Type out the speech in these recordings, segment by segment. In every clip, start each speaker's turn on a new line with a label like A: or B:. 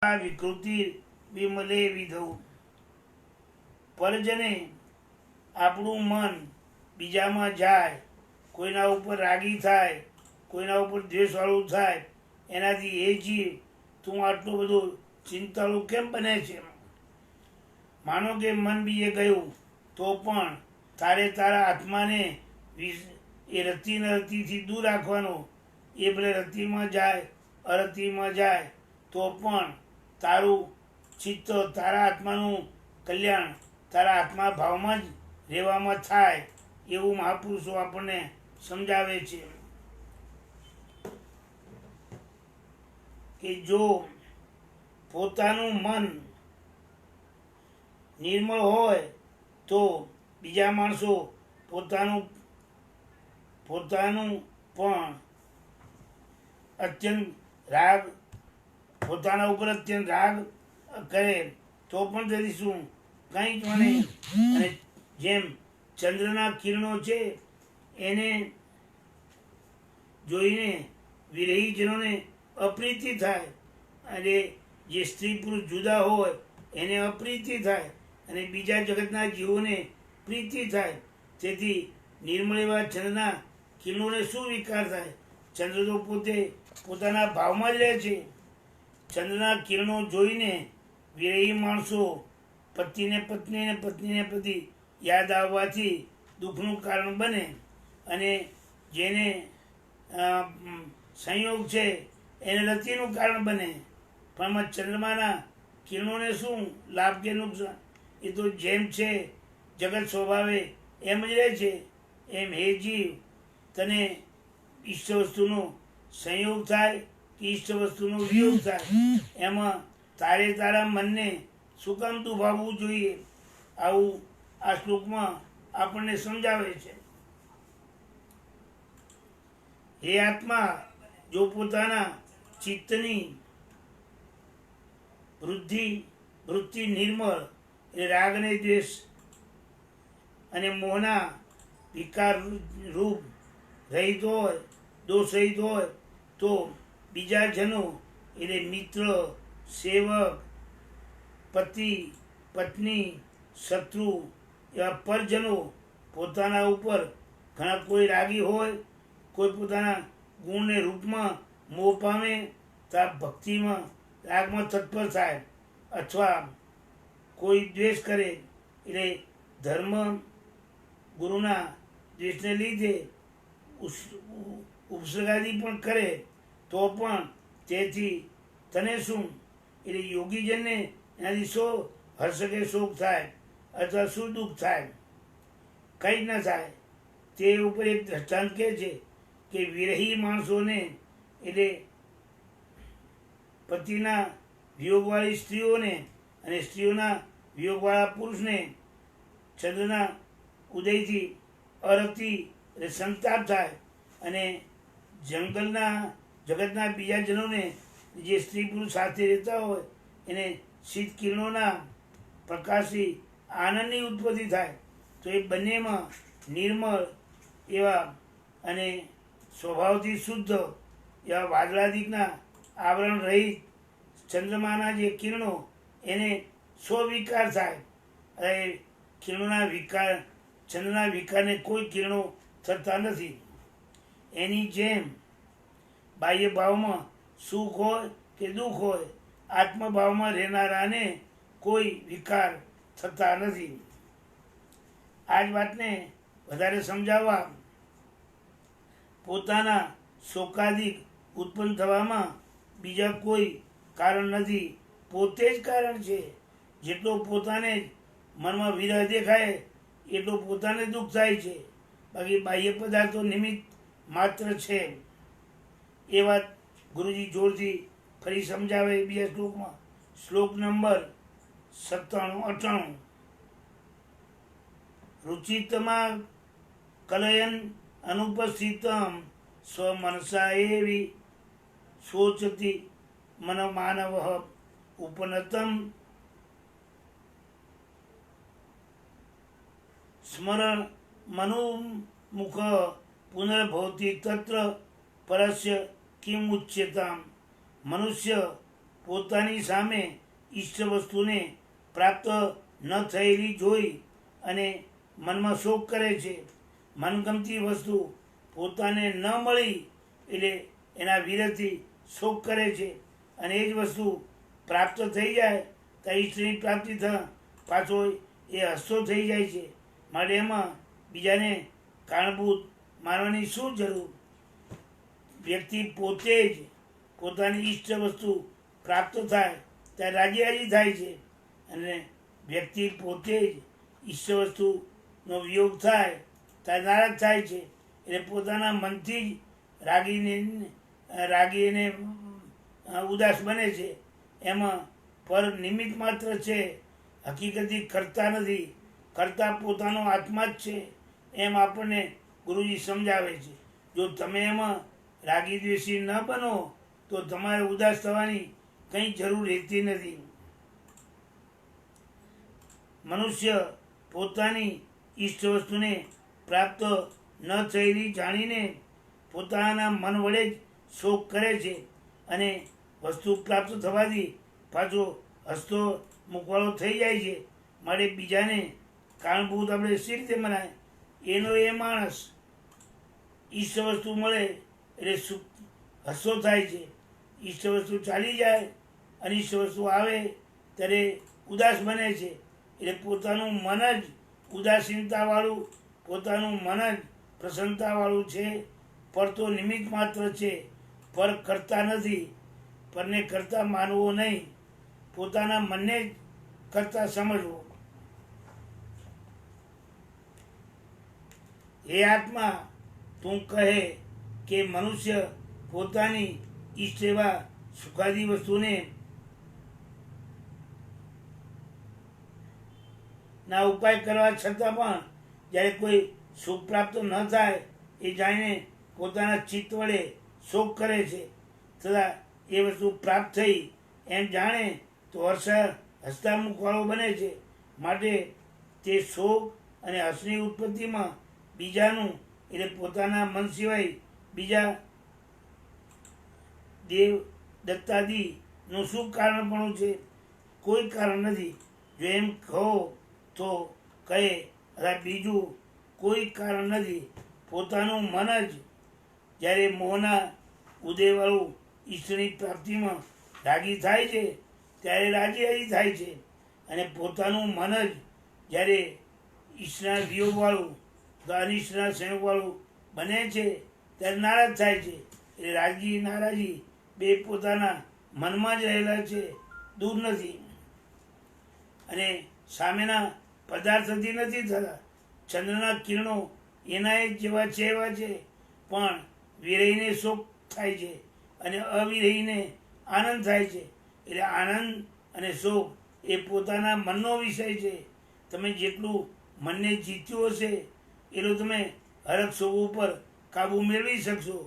A: વિકૃતિ વિમલે વિધૌ. પરજને આપણું મન બીજામાં જાય, કોઈના ઉપર રાગી થાય, કોઈના ઉપર દ્વેષવાળું થાય, એનાથી એ જીવ તું આટલું બધું ચિંતાળું કેમ બને છે? માનો કે મન બીજે ગયું તો પણ તારે તારા આત્માને એ રતિ ને રતિથી દૂર રાખવાનો. એ ભલે રતિમાં જાય અરતિમાં જાય તો પણ તારું ચિત્ત તારા આત્માનું કલ્યાણ તારા આત્મા ભાવમાં જ રહેવામાં થાય એવું મહાપુરુષો આપણને સમજાવે છે કે જો પોતાનું મન નિર્મળ હોય તો બીજા માણસો પોતાનું પણ અત્યંત રાગ પોતાના ઉપર અત્યંત રાગ કરે તો પણ તેથી શું કંઈ જ નહીં. અને જેમ ચંદ્રના કિરણો છે એને જોઈને વિરહીજનોને અપ્રીતિ થાય, અને જે સ્ત્રી પુરુષ જુદા હોય એને અપ્રીતિ થાય, અને બીજા જગતના જીવોને પ્રીતિ થાય. તેથી નિર્મળ એવા ચંદ્રના કિરણોને શું વિકાર થાય? ચંદ્ર તો પોતે પોતાના ભાવમાં જ રહે છે. ચંદ્રના કિરણો જોઈને વિરહી માણસો પતિને પત્ની અને પત્નીને પતિ યાદ આવવાથી દુઃખનું કારણ બને, અને જેને સંયોગ છે એને રતિનું કારણ બને. પણ ચંદ્રમાના કિરણોને શું લાભ કે નુકસાન? એ તો જેમ છે જગત સ્વભાવે એમ જ રહે છે. એમ હે જીવ, તને ઈષ્ટ વસ્તુનો સંયોગ થાય કે ઈષ્ટ વસ્તુનો વિયોગ થાય, એમાં તારે તારા મનને શું કામ દુભાવવું જોઈએ? આવું આ શ્લોકમાં આપણને સમજાવે છે. હે આત્મા, જો પોતાના ચિત્તની વૃત્તિ નિર્મળ એ રાગ અને દ્વેષ અને મોહના વિકાર રૂપ રહિત હોય, દોષ રહિત હોય, તો બીજા જનો એટલે મિત્ર, સેવક, પતિ, પત્ની, શત્રુ એવા પરજનો પોતાના ઉપર ઘણા કોઈ રાગી હોય, કોઈ પોતાના ગુણને રૂપમાં મોહ પામે તો ભક્તિમાં રાગમાં તત્પર થાય, અથવા કોઈ દ્વેષ કરે એટલે ધર્મ ગુરુના દ્વેષને લીધે ઉપસર્ગાદી પણ કરે તો પણ તેથી તને શું એટલે યોગીજનને એનાથી શો હર્ષ કે શોક થાય અથવા શું દુઃખ થાય? કંઈ જ ન થાય. તે ઉપર એક દ્રષ્ટાંત કહે છે કે વિરહી માણસોને એટલે પતિના વિયોગવાળી સ્ત્રીઓને અને સ્ત્રીઓના વિયોગવાળા પુરુષને ચંદ્રના ઉદયથી અરતિ એટલે સંતાપ થાય, અને જગતના બીજા જનોને જે સ્ત્રી પુરુષ સાથે રહેતા હોય એને શીત કિરણોના પ્રકાશથી આનંદની ઉત્પત્તિ થાય. તો એ બંનેમાં નિર્મળ એવા અને સ્વભાવથી શુદ્ધ એવા વાદળાદિકના આવરણ રહિત ચંદ્રમાના જે કિરણો એને સ્વવિકાર થાય. અને ચંદ્રના વિકારને કોઈ કિરણો થતા નથી. એની જેમ બાહ્ય ભાવમાં સુખ હોય કે દુઃખ હોય, આત્મભાવમાં રહેનારાને કોઈ વિકાર થતા નથી. આ જ વાતને વધારે સમજાવવા પોતાના શોકાદિક ઉત્પન્ન થવામાં બીજા કોઈ કારણ નથી, પોતે જ કારણ છે. જેટલો પોતાને જ મનમાં વિરહ દેખાય એટલો પોતાને દુઃખ થાય છે, બાકી બાહ્ય પદાર્થો નિમિત્ત માત્ર છે. એ વાત ગુરુજી જોરથી ફરી સમજાવે બીજા શ્લોકમાં. શ્લોક નંબર 97-98. રુચિતમાં કલયન અનુપસ્થિતમ સ્વમનસા એવી શોચતી મન માનવ ઉપનતમ સ્મરણ મનોમુખ પુનર્ભવતી તત્ર પરસ્ય કિમ ઉચ્યતામ. મનુષ્ય પોતાની સામે ઈષ્ટ વસ્તુને પ્રાપ્ત ન થયેલી જોઈ અને મનમાં શોક કરે છે. મનગમતી વસ્તુ પોતાને ન મળી એટલે એના વિરહથી શોક કરે છે, અને એ જ વસ્તુ પ્રાપ્ત થઈ જાય તો ઈષ્ટની પ્રાપ્તિ પાછો એ હસતો થઈ જાય છે. માટે એમાં બીજાને કારણભૂત માનવાની શું જરૂર? વ્યક્તિ પોતે જ પોતાની ઈષ્ટ વસ્તુ પ્રાપ્ત થાય ત્યારે રાજી થાય છે, અને વ્યક્તિ પોતે જ ઈષ્ટ વસ્તુનો વિયોગ થાય ત્યારે નારાજ થાય છે. એટલે પોતાના મનથી જ રાગીને ઉદાસ બને છે. એમાં પર નિમિત્ત માત્ર છે, હકીકતી કરતા નથી. કરતા પોતાનો આત્મા જ છે એમ આપણને ગુરુજી સમજાવે છે. જો તમે એમાં રાગી દ્વેષી ન બનો તો તમારે ઉદાસ થવાની કંઈ જરૂર રહેતી નથી. મનુષ્ય પોતાની ઈષ્ટ વસ્તુને પ્રાપ્ત ન થયેલી જાણીને પોતાના મન વડે જ શોક કરે છે, અને વસ્તુ પ્રાપ્ત થવાથી પાછો હસતો મૂકવાળો થઈ જાય છે. માટે બીજાને કારણભૂત આપણે સી રીતે મનાય? એનો એ માણસ ઈષ્ટ વસ્તુ મળે એટલે હસતો થાય છે, ઈષ્ટ વસ્તુ ચાલી જાય અનિષ્ટ વસ્તુ આવે ત્યારે ઉદાસ બને છે. એટલે પોતાનું મન જ ઉદાસીનતાવાળું, પોતાનું મન જ પ્રસન્નતાવાળું છે. પર તો નિમિત્ત માત્ર છે, પર કરતા નથી. પરને કરતા માનવો નહીં, પોતાના મનને જ કરતા સમજવો. હે આત્મા, તું કહે કે મનુષ્ય પોતાની ઈષ્ટ એવા સુખાદી વસ્તુને ના ઉપાય કરવા છતાં પણ જ્યારે કોઈ સુખ પ્રાપ્ત ન થાય એ જાણીને પોતાના ચિત્ત વડે શોક કરે છે. તથા એ વસ્તુ પ્રાપ્ત થઈ એમ જાણે તો હસતા મુખવાળો બને છે. માટે તે શોક અને હસની ઉત્પત્તિમાં બીજાનું એટલે પોતાના મન સિવાય બીજા દેવ દત્તાદિનું શું કારણપણું છે? કોઈ કારણ નથી. જો એમ કહો તો કહે અથવા બીજું કોઈ કારણ નથી. પોતાનું મન જ જ્યારે મોહના ઉદયવાળું ઈષ્ટની પ્રાપ્તિમાં રાગી થાય છે ત્યારે રાજી થાય છે, અને પોતાનું મન જ જ્યારે ઈષ્ટના વિયોગવાળું અનિષ્ટના સંયોગવાળું બને છે ત્યારે નારાજ થાય છે. એટલે રાજી નારાજી બે પોતાના મનમાં જ રહેલા છે, દૂર નથી. અને સામેના પદાર્થથી નથી થતા. ચંદ્રના કિરણો એના એક જેવા છે એવા છે, પણ વિરહીને શોક થાય છે અને અવિરહીને આનંદ થાય છે. એટલે આનંદ અને શોક એ પોતાના મનનો વિષય છે. તમે જેટલું મનને જીત્યું હશે એટલું તમે હરખ શોક ઉપર કાબુ મેળવી શકશો,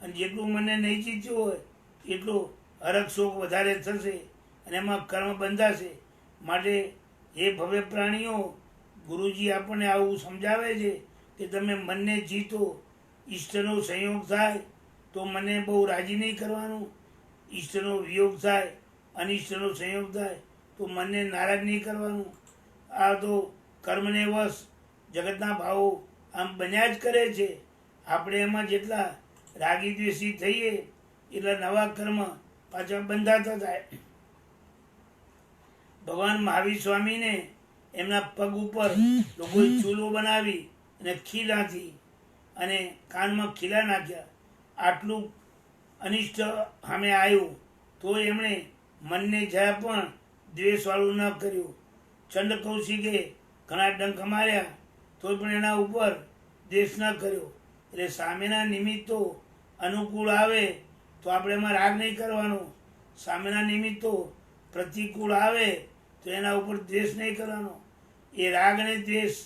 A: અને જેટલું મનને નહીં જીત્યું હોય એટલું હરખ શોક વધારે થશે અને એમાં કર્મ બંધાશે. માટે એ ભવ્ય પ્રાણીઓ, ગુરુજી આપણને આવું સમજાવે છે કે તમે મનને જીતો. ઈષ્ટનો સંયોગ થાય તો મને બહુ રાજી નહીં કરવાનું. ઈષ્ટનો વિયોગ થાય, અનિષ્ટનો સંયોગ થાય તો મનને નારાજ નહીં કરવાનું. આ તો કર્મને વશ જગતના ભાવો આમ બન્યા જ કરે છે. આપણે એમાં જેટલા રાગી દ્વેષી થઈએ એટલા નવા કર્મ પાછા બંધાતા થાય. ભગવાન મહાવીર સ્વામીને એમના પગ ઉપર લોકોએ ચૂલો બનાવી અને ખીલ નાખી અને કાનમાં ખીલા નાખ્યા. આટલું અનિષ્ટ સામે આવ્યું તો એમણે મનને જરા પણ દ્વેષવાળું ન કર્યું. ચંડ કૌશિકે ઘણા ડંખ માર્યા તો પણ એના ઉપર દ્વેષ ન કર્યો. એટલે સામેના નિમિત્તો અનુકૂળ આવે તો આપણે એમાં રાગ નહીં કરવાનો. સામેના નિમિત્તો પ્રતિકૂળ આવે તો એના ઉપર દ્વેષ નહીં કરવાનો. એ રાગ અને દ્વેષ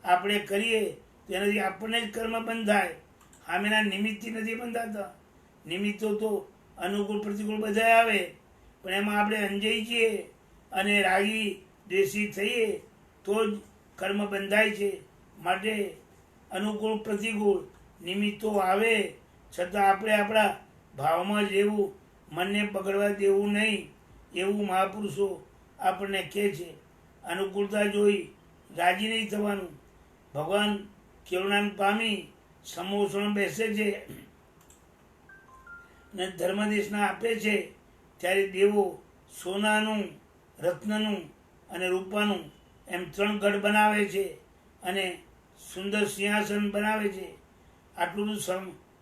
A: આપણે કરીએ તો એનાથી આપણને જ કર્મ બંધાય, સામેના નિમિત્તથી નથી બંધાતા. નિમિત્તો તો અનુકૂળ પ્રતિકૂળ બધા આવે, પણ એમાં આપણે અંજાઈ જઈએ અને રાગી દ્વેષી થઈએ તો જ કર્મ બંધાય છે. માટે અનુકૂળ પ્રતિકૂળ નિમિત્તો આવે છતાં આપણે આપણા ભાવમાં જ રહેવું, મનને બગડવા દેવું નહીં. એવું મહાપુરુષો આપણને કહે છે. અનુકૂળતા જોઈ રાજી નહીં થવાનું. ભગવાન કરુણા પામી સમોસણ બેસે છે અને ધર્મદેશના આપે છે ત્યારે દેવો સોનાનું, રત્નનું અને રૂપાનું એમ 3 ગઢ બનાવે છે અને સુંદર સિંહાસન બનાવે છે. આટલું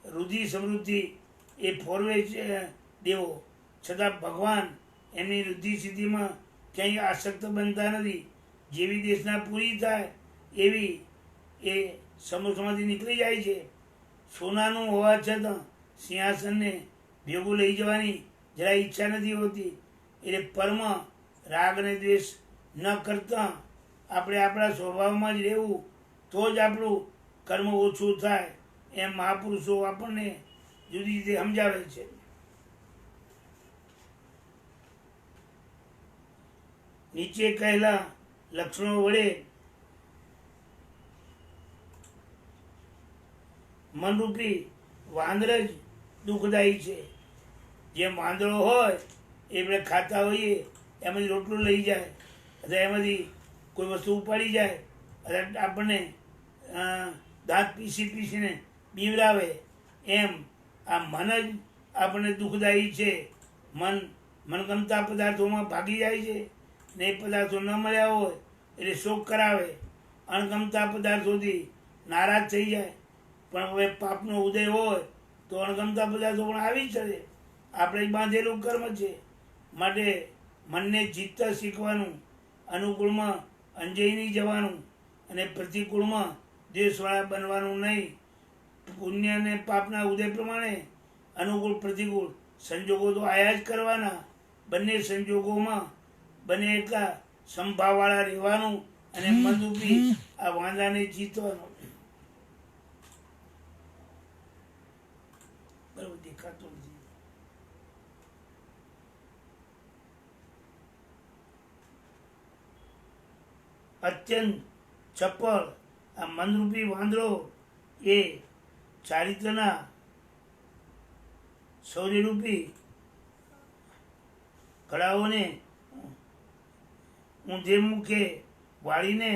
A: રુધિ સમૃદ્ધિ એ ફોરવે છે દેવો, છતાં ભગવાન એમની રુદ્ધિ સિદ્ધિમાં ક્યાંય આસક્ત બનતા નથી. જેવી દેશના પૂરી થાય એવી એ સમોસામાંથી નીકળી જાય છે. સોનાનું હોવા છતાં સિંહાસનને ભેગું લઈ જવાની જરા ઈચ્છા નથી હોતી. એટલે પરમ રાગ અને દ્વેષ ન કરતાં આપણે આપણા સ્વભાવમાં જ રહેવું તો જ આપણું કર્મ ઓછું થાય, એમ મહાપુરુષો આપણને જુદી રીતે સમજાવે છે. નીચે કહેલા લક્ષણો વડે મનરૂપી વાંદર જ દુઃખદાયી છે. જેમ વાંદરો હોય એ આપણે ખાતા હોઈએ એમાંથી રોટલું લઈ જાય અથવા એમાંથી કોઈ વસ્તુ ઉપાડી જાય અથવા આપણને દાંત પીસીને બીવરાવે, એમ આ મન જ આપણને દુઃખદાયી છે. મનગમતા પદાર્થોમાં ભાગી જાય છે ને એ પદાર્થો ન મળ્યા હોય એટલે શોક કરાવે. અણગમતા પદાર્થોથી નારાજ થઈ જાય. પણ હવે પાપનો ઉદય હોય તો અણગમતા પદાર્થો પણ આવી જ ચડે. આપણે બાંધેલું કર્મ છે. માટે મનને જીતતા શીખવાનું, અનુકૂળમાં અંજાઈ નહીં જવાનું અને પ્રતિકૂળમાં દ્વેષવાળા બનવાનું નહીં. પુણ્ય અને પાપના ઉદય પ્રમાણે અનુકૂળ પ્રતિકૂળ સંજોગો તો આયા જ કરવાના. બંને સંજોગોમાં બને એટલા સંભાવવાળા રહેવાનું અને મનરૂપી આ વાંદાને જીતવાનું. બરાબર દેખાતું નથી. અત્યંત ચપળ આ મનરૂપી વાંદરો એ ચારિત્રના શૌર્યરૂપી કળાઓને ઊંધે મુખે વાળીને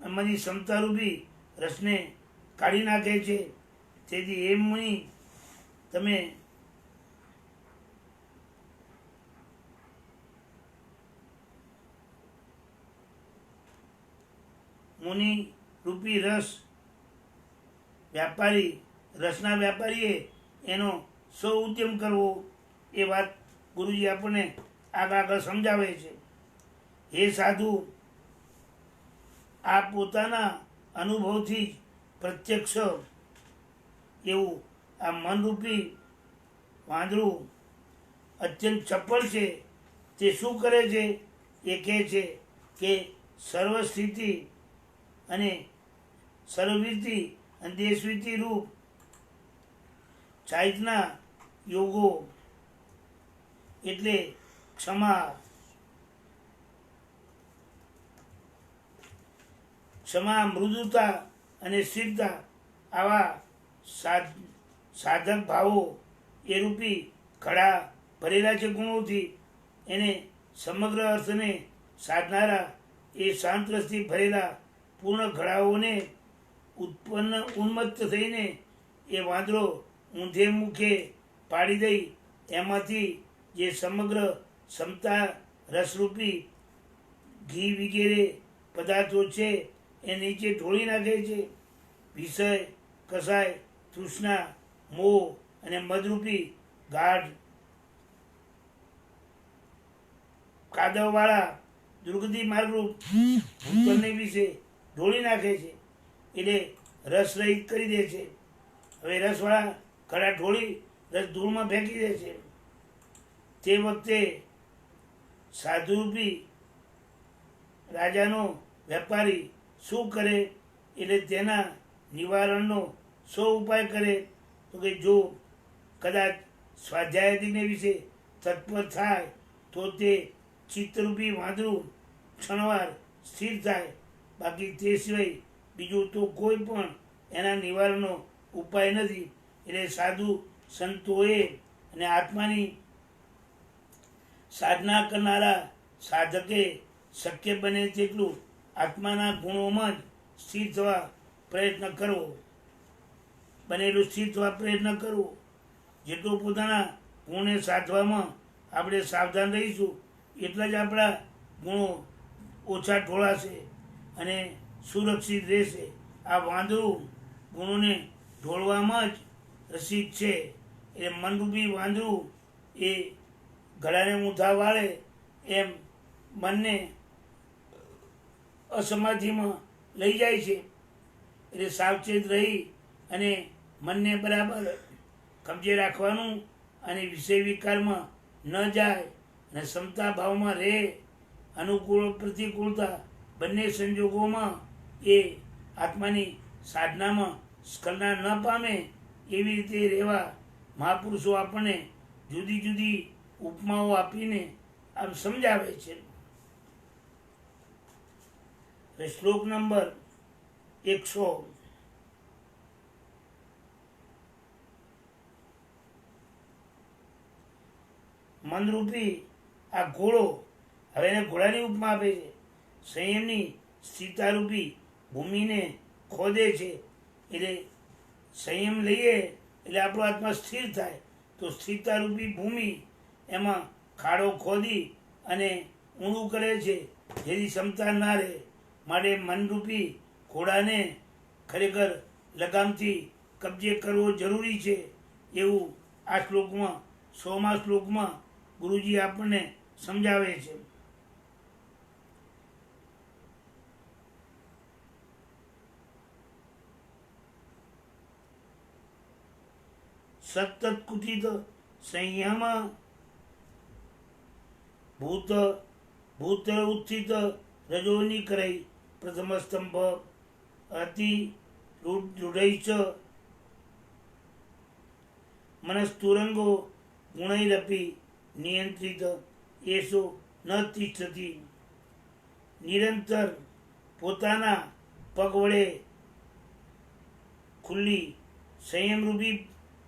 A: એમાંની ક્ષમતારૂપી રસને કાઢી નાખે છે. તેથી એ મુનિ તમે મુનિ રૂપી રસ વ્યાપારી, રસના વ્યાપારીએ એનો સૌ ઉદ્યમ કરવો, એ વાત ગુરુજી આપણને આગળ સમજાવે છે. હે સાધુ, આ પોતાના અનુભવથી પ્રત્યક્ષ એવું આ મનરૂપી વાંદરું અત્યંત ચપળ છે. તે શું કરે છે? એ કહે છે કે સર્વસ્થિતિ અને સર્વવૃત્તિ અને દેશવૃત્તિ રૂપ ચારિત્રના યોગો એટલે ક્ષમા, મૃદુતા અને સ્થિરતા આવા સાધક ભાવો એ રૂપી ઘડા ભરેલા છે ગુણોથી. એને સમગ્ર અર્થને સાધનારા એ શાંત રસથી ભરેલા પૂર્ણ ઘડાઓને ઉન્મત્ત થઈને એ વાંદરો ઊંધે મુખે પાડી દઈ એમાંથી જે સમગ્ર ક્ષમતા રસરૂપી ઘી વગેરે પદાર્થો છે એ નીચે ઢોળી નાખે છે. વિષય, કસાય, તૃષ્ણા, મોહ અને મદરૂપી ગાઢ કાદવવાળા દુર્ગતિ માર્ગરૂપ ભૂતલને વિશે ઢોળી નાખે છે. એટલે રસ રહિત કરી દે છે. હવે રસવાળા ઘડા ઢોળી રસ ધૂળમાં ફેંકી દે છે. તે વખતે સાધુરૂપી રાજાનો વેપારી શું કરે? એટલે તેના નિવારણનો શો ઉપાય કરે? તો કે જો કદાચ સ્વાધ્યાયાદિને વિશે તત્પર થાય તો તે ચિત્તરૂપી વાંદરું ક્ષણવાર સ્થિર થાય. બાકી તે સિવાય બીજું તો કોઈ પણ એના નિવારણનો ઉપાય નથી. એટલે સાધુ સંતોએ અને આત્માની સાધના કરનારા સાધકે શક્ય બને તેટલું આત્માના ગુણોમાં જ સ્થિર થવા પ્રયત્ન કરવો, બનેલું સ્થિર થવા પ્રયત્ન કરવો. જેટલું પોતાના ગુણને સાધવામાં આપણે સાવધાન રહીશું એટલા જ આપણા ગુણો ઓછા ઢોળાશે અને સુરક્ષિત રહેશે. આ વાંદરું ગુણોને ઢોળવામાં જ રસિક છે. એ મનરૂપી વાંદરું એ ઘડાને ઊંધા વાળે એમ મનને અસમાધિમાં લઈ જાય છે. એટલે સાવચેત રહી અને મનને બરાબર કબજે રાખવાનું અને વિષય વિકારમાં ન જાય અને ક્ષમતા ભાવમાં રહે. અનુકૂળ પ્રતિકૂળતા બંને સંજોગોમાં એ આત્માની સાધનામાં સ્ખલના ન પામે એવી રીતે રહેવા મહાપુરુષો આપણને જુદી જુદી ઉપમાઓ આપીને આમ સમજાવે છે. શ્લોક નંબર 100. મનરૂપી આ ઘોડો, હવે એને ઘોડાની ઉપમા આપે છે. સંયમની સ્થિરતારૂપી ભૂમિને ખોદે છે. એટલે સંયમ લઈએ એટલે આપણો આત્મા સ્થિર થાય. તો સ્થિરતારૂપી ભૂમિ એમાં ખાડો ખોદી અને ઊંડું કરે છે જેથી ક્ષમતા ના રહે. માટે મનરૂપી ઘોડાને ખરેખર લગામથી કબજે કરવો જરૂરી છે. એવું આ શ્લોકમાં 100મા શ્લોકમાં ગુરુજી આપણને સમજાવે છે. સતત કુટિત સંયમ ભૂત ઉત્થિત રજોની કરઈ પ્રથમ સ્તંભ અતિ રૂઢૈચ મનસ્તુરંગો ગુણૈરપી નિયંત્રિત એસો ન તિષ્ઠતિ. નિરંતર પોતાના પગ વડે ખુલ્લી સંયમરૂપી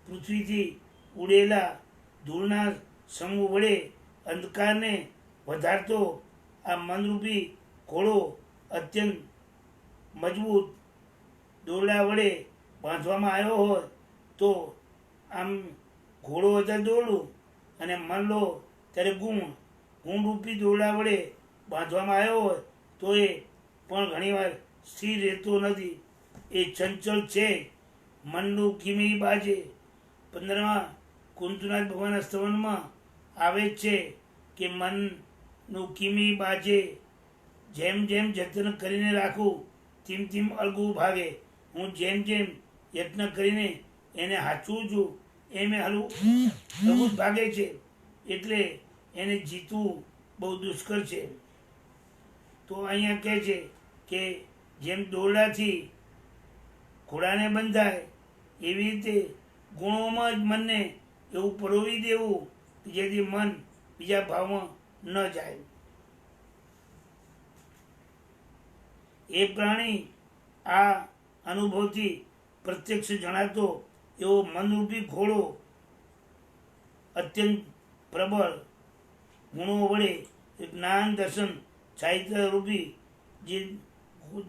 A: પૃથ્વીથી ઉડેલા ધૂળના સમૂહ વડે અંધકારને વધારતો આ મનરૂપી ઘોડો અત્યંત મજબૂત દોરડા વડે બાંધવામાં આવ્યો હોય તો આમ ઘોડો હતા દોરડું અને મન લો ત્યારે ગુણરૂપી દોરડા વડે બાંધવામાં આવ્યો હોય તો એ પણ ઘણીવાર સ્થિર રહેતો નથી. એ ચંચળ છે. મનનું કિમી બાજે 15મા કુંતનાથ ભગવાનના સ્તવનમાં આવે છે કે મનનું કિમી બાજે, જેમ જેમ જતન કરીને રાખું તેમ તેમ અળગું ભાગે. હું જેમ જેમ યત્ન કરીને એને હાચવું છું એમ હળવું ભાગે છે. એટલે એને જીતવું બહુ દુષ્કર છે. તો અહીંયા કહે છે કે જેમ દોરડાથી ઘોડાને બંધાય એવી રીતે ગુણોમાં જ મનને એવું પરોવી દેવું કે જેથી મન બીજા ભાવમાં ન જાય. એ પ્રાણી આ અનુભવથી પ્રત્યક્ષ જણાતો એવો મનરૂપી ઘોડો અત્યંત પ્રબળ ગુણો વડે જ્ઞાન દર્શન સાહિત્ય રૂપી જે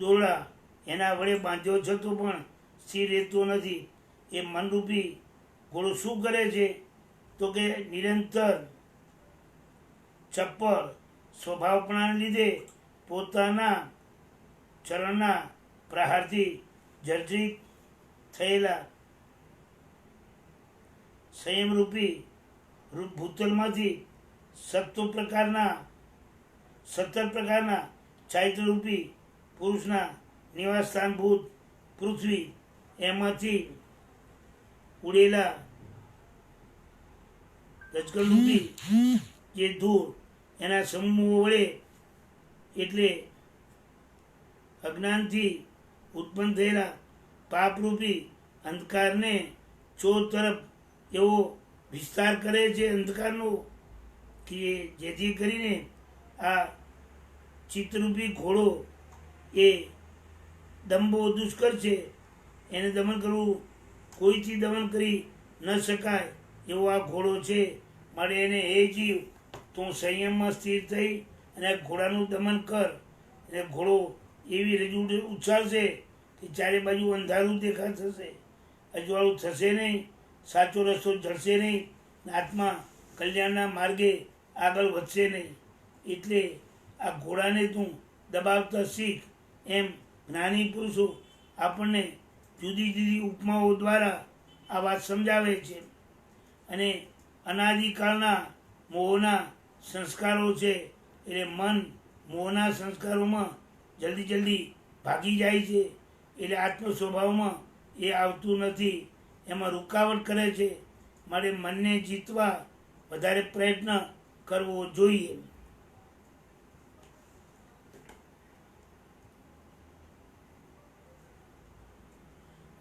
A: દોરડા એના વડે બાંધ્યો છતો પણ સ્થિર રહેતો નથી. એ મનરૂપી ઘોડો શું કરે છે તો કે નિરંતર ચપ્પળ સ્વભાવપણાને લીધે પોતાના ચરણના પ્રહારથી જર્જરિત થયેલા સંયમરૂપી ભૂતલમાંથી 17 પ્રકારના ચારિત્રરૂપી પુરુષના નિવાસસ્થાનભૂત પૃથ્વી એમાંથી ઉડેલા રજકણરૂપી જે ધૂળ એના સમૂહો વડે એટલે અજ્ઞાનથી ઉત્પન્ન થયેલા પાપરૂપી અંધકારને ચોર તરફ એવો વિસ્તાર કરે છે અંધકારનો કે જેથી કરીને આ ચિત્તરૂપી ઘોડો એ દંભો દુષ્કર છે. એને દમન કરવું કોઈથી દમન કરી ન શકાય એવો આ ઘોડો છે. માટે એને હે જીવ તું સંયમમાં સ્થિર થઈ અને ઘોડાનું દમન કર. અને ઘોડો એવી રજૂ ઉછાળશે કે ચારે બાજુ અંધારું દેખા થશે, અજવાળું થશે નહીં, સાચો રસ્તો જળશે નહીં, આત્મા કલ્યાણના માર્ગે આગળ વધશે નહીં. એટલે આ ઘોડાને તું દબાવતા શીખ. એમ જ્ઞાની પુરુષો આપણને જુદી જુદી ઉપમાઓ દ્વારા આ વાત સમજાવે છે. અને અનાદિકાળના મોહના સંસ્કારો છે, એટલે મન મોહના સંસ્કારોમાં જલ્દી ભાગી જાય છે. એટલે આત્મ સ્વભાવમાં એ આવતું નથી, એમાં રૂકાવટ કરે છે. માટે મનને જીતવા વધારે પ્રયત્ન કરવો જોઈએ.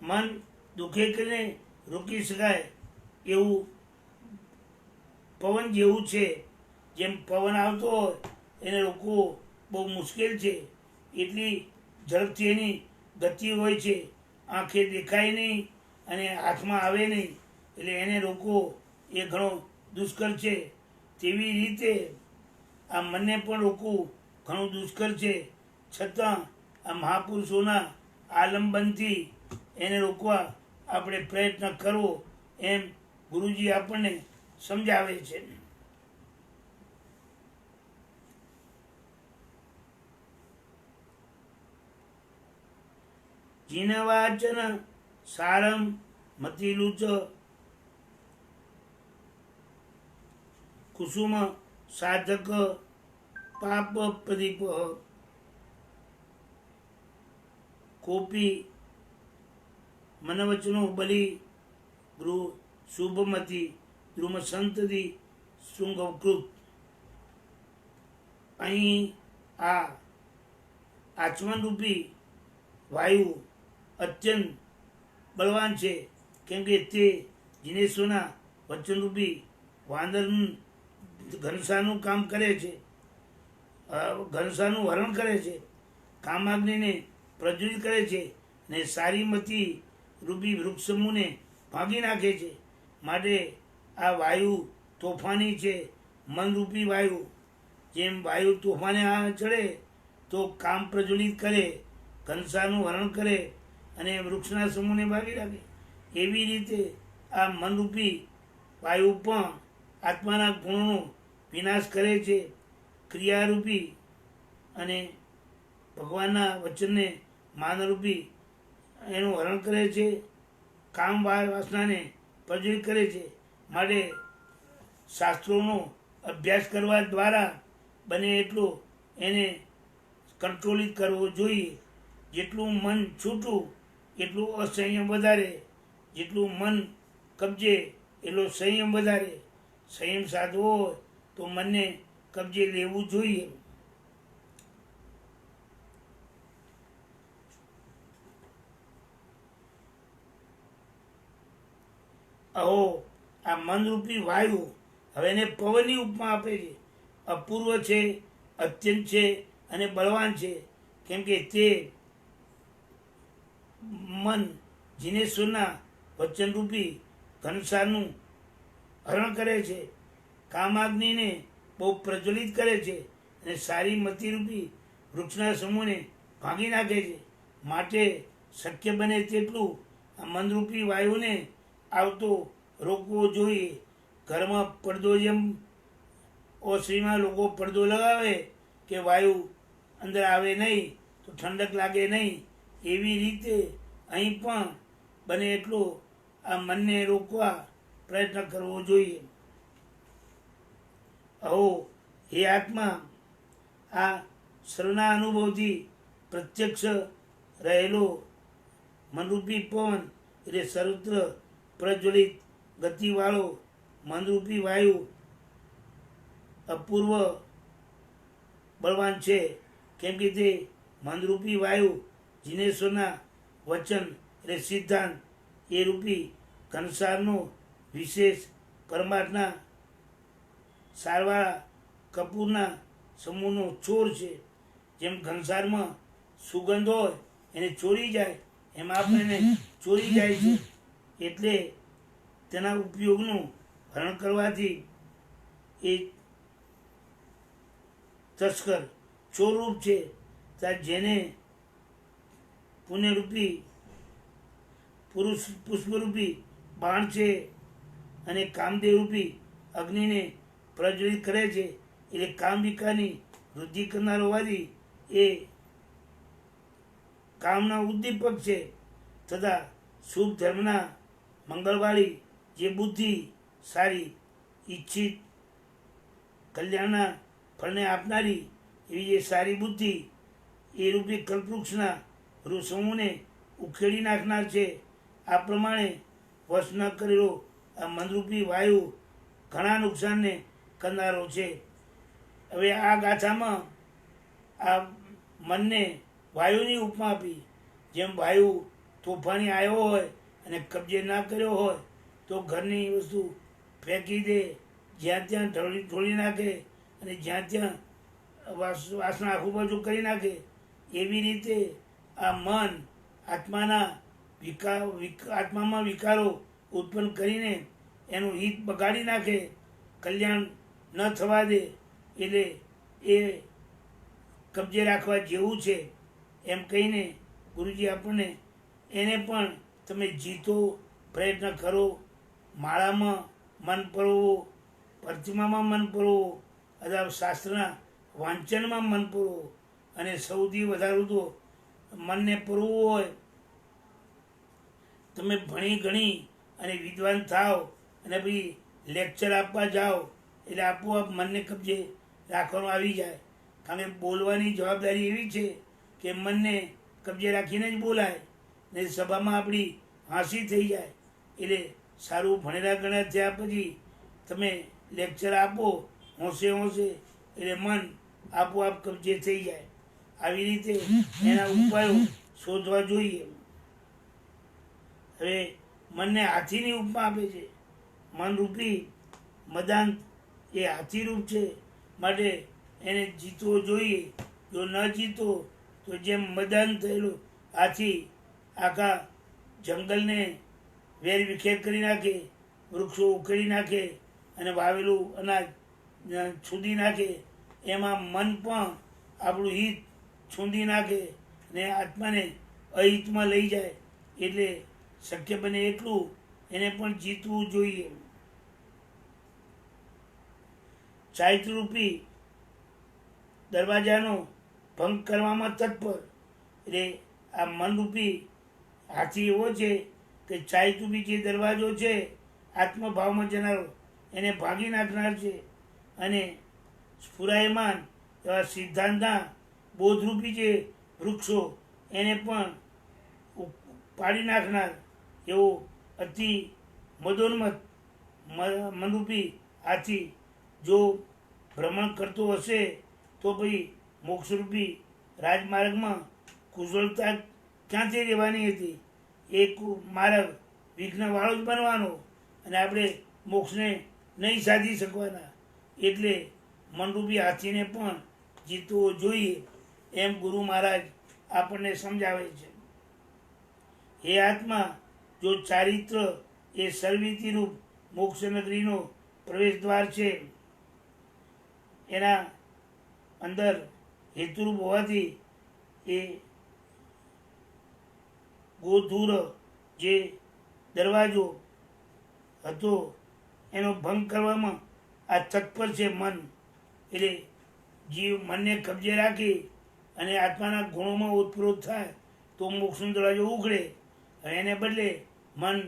A: મન દુખે કરીને રોકી શકાય એવું પવન જેવું છે. જેમ પવન આવતો હોય એને રોકવો બહુ મુશ્કેલ છે, એટલી ઝડપથી એની ગતિ હોય છે. આંખે દેખાય નહીં અને હાથમાં આવે નહીં, એટલે એને રોકવો એ ઘણો દુષ્કર છે. તેવી રીતે આ મનને પણ રોકવું ઘણું દુષ્કર છે. છતાં આ મહાપુરુષોના આલંબનથી એને રોકવા આપણે પ્રયત્ન કરવો, એમ ગુરુજી આપણને સમજાવે છે. જીનવાચન સારમ મતિલુચ કુસુમ સાધક પાપ પ્રદીપ કોપી મનવચનો બલી ગૃહ શુભમતી દ્રુમ સંતતિ શૃંગકૃત. અહીં આ આચમનરૂપી વાયુ અત્યંત બળવાન છે, કેમ કે તે જીનેશ્વરના વચનરૂપી વાંદરનું ઘનસાનું કામ કરે છે, ઘનસાનું હરણ કરે છે, કામાગ્નિને પ્રજ્વલિત કરે છે ને સારીમતી રૂપી વૃક્ષસમૂહને ભાંગી નાખે છે. માટે આ વાયુ તોફાની છે, મનરૂપી વાયુ. જેમ વાયુ તોફાને ચડે તો કામ પ્રજ્વલિત કરે, ઘનસાનું હરણ કરે અને વૃક્ષના સમૂહને ભાગી રાખે, એવી રીતે આ મનરૂપી વાયુ પણ આત્માના ગુણોનો વિનાશ કરે છે. ક્રિયારૂપી અને ભગવાનના વચનને માનરૂપી એનું હરણ કરે છે, કામ વાસનાને પ્રજ્વલિત કરે છે. માટે શાસ્ત્રોનો અભ્યાસ કરવા દ્વારા બને એટલો એને કંટ્રોલિત કરવો જોઈએ. જેટલું મન છૂટું એટલું અસંયમ વધારે, જેટલું મન કબજે એટલો સંયમ વધારે. સંયમ સાધવો હોય તો મનને કબજે લેવું જોઈએ. અહો આ મનરૂપી વાયુ હવે એને પવનની ઉપમા આપે છે. અપૂર્વ છે, અત્યંત છે અને બળવાન છે, કેમ કે તે મન જીનેશ્વરના વચનરૂપી ઘનસારનું હરણ કરે છે, કામાગ્નિને બહુ પ્રજ્વલિત કરે છે અને સારી મતિરૂપી વૃક્ષના સમૂહને ભાંગી નાખે છે. માટે શક્ય બને તેટલું આ મનરૂપી વાયુને આવતો રોકવો જોઈએ. ઘરમાં પડદો જેમ ઓસરીમાં લોકો પડદો લગાવે કે વાયુ અંદર આવે નહીં તો ઠંડક લાગે નહીં, એવી રીતે અહીં પણ બને એટલો આ મનને રોકવા પ્રયત્ન કરવો જોઈએ. અહો હે આત્મા, આ સર્વના અનુભવથી પ્રત્યક્ષ રહેલો મનરૂપી પવન એટલે સર્વત્ર પ્રજ્વલિત ગતિવાળો મનરૂપી વાયુ અપૂર્વ બળવાન છે, કેમ કે તે મનરૂપી વાયુ જીનેશ્વરના વચન એટલે સિદ્ધાંત એ રૂપી ઘનસારનો વિશેષ પરમાત્મા સારવાળા કપૂરના સમૂહનો ચોર છે. જેમ ઘનસારમાં સુગંધ હોય એને ચોરી જાય, એમ આપણને ચોરી જાય છે. એટલે તેના ઉપયોગનું હરણ કરવાથી એ તસ્કર ચોરરૂપ છે, ત્યાં જેને પુણ્યરૂપી પુષ્પરૂપી બાણ છે અને કામદેવરૂપી અગ્નિને પ્રજ્વલિત કરે છે, એટલે કામ વિકારની વૃદ્ધિ કરનાર હોવાથી એ કામના ઉદ્દીપક છે. તથા શુભ ધર્મના મંગળવાળી જે બુદ્ધિ સારી ઈચ્છિત કલ્યાણના ફળને આપનારી એવી જે સારી બુદ્ધિ એ રૂપી કલ્પવૃક્ષના સમૂહને ઉખેડી નાખનાર છે. આ પ્રમાણે વશ ન કરેલો આ મનરૂપી વાયુ ઘણા નુકસાનને કરનારો છે. હવે આ ગાથામાં આ મનને વાયુની ઉપમા આપી. જેમ વાયુ તોફાની આવ્યો હોય અને કબજે ના કર્યો હોય તો ઘરની વસ્તુ ફેંકી દે, જ્યાં ત્યાં ઢોળી નાખે અને જ્યાં ત્યાં વાસના આખું બાજુ કરી નાખે. એવી રીતે આ મન આત્મામાં વિકારો ઉત્પન્ન કરીને એનું હિત બગાડી નાખે, કલ્યાણ ન થવા દે. એટલે એ કબજે રાખવા જેવું છે એમ કહીને ગુરુજી આપણને એને પણ તમે જીતો, પ્રયત્ન કરો. માળામાં મન પરોવો, પ્રતિમામાં મન પરોવો અથવા શાસ્ત્રના વાંચનમાં મન પરોવો. અને સૌથી વધારે તો મનને પરોવવું હોય તમે ભણી ગણી અને વિદ્વાન થાવ અને પછી લેક્ચર આપવા જાઓ એટલે આપોઆપ મનને કબજે રાખવાનું આવી જાય. કારણ કે બોલવાની જવાબદારી એવી છે કે મનને કબજે રાખીને જ બોલાય, ને સભામાં આપણી હાંસી થઈ જાય. એટલે સારું ભણેલા ગણ્યા થયા પછી તમે લેક્ચર આપો હોંશે એટલે મન આપોઆપ કબજે થઈ જાય. આવી રીતે એના ઉપાયો શોધવા જોઈએ. હવે મનને હાથીની ઉપમા આપે છે. મનરૂપી મદાંત એ હાથીરૂપ છે, માટે એને જીતવો જોઈએ. જો ન જીતો તો જેમ મદાન થયેલું હાથી આખા જંગલને વેર વિખેર કરી નાખે, વૃક્ષો ઉખેડી નાખે અને વાવેલું અનાજ છૂંદી નાખે, એમાં મન પણ આપણું હિત છૂંદી નાખે ને આત્માને અહિતમાં લઈ જાય. એટલે શક્ય બને એટલું એને પણ જીતવું જોઈએ. ચારિત્રરૂપી દરવાજાનો ભંગ કરવામાં તત્પર. એટલે આ મનરૂપી હાથી એવો છે કે ચારિત્રરૂપી જે દરવાજો છે આત્મભાવમાં જનારો એને ભાગી નાખનાર છે. અને સ્ફુરાયમાન એવા સિદ્ધાંતના બોધરૂપી જે વૃક્ષો એને પણ પાડી નાખનાર એવો અતિ મદોન્મત મનરૂપી હાથી જો ભ્રમણ કરતો હશે તો પછી મોક્ષરૂપી રાજમાર્ગમાં કુશળતા ક્યાંથી રહેવાની હતી? એક માર્ગ વિઘ્નવાળો જ બનવાનો અને આપણે મોક્ષને નહીં સાધી શકવાના. એટલે મનરૂપી હાથીને પણ જીતવો જોઈએ એમ ગુરુ મહારાજ આપણને સમજાવે છે. હે આત્મા, જો ચારિત્ર એ સર્વિતિરૂપ મોક્ષનગરીનો પ્રવેશ દ્વાર છે, એના અંદર હેતુરૂપ હોવાથી એ ગોધૂર જે દરવાજો હતો એનો ભંગ કરવામાં આ તત્પર છે મન. એટલે જીવ મનને કબજે રાખી અને આત્માના ગુણોમાં ઓતપ્રોત થાય તો મોક્ષનો દરવાજો ઉઘડે. એને બદલે મન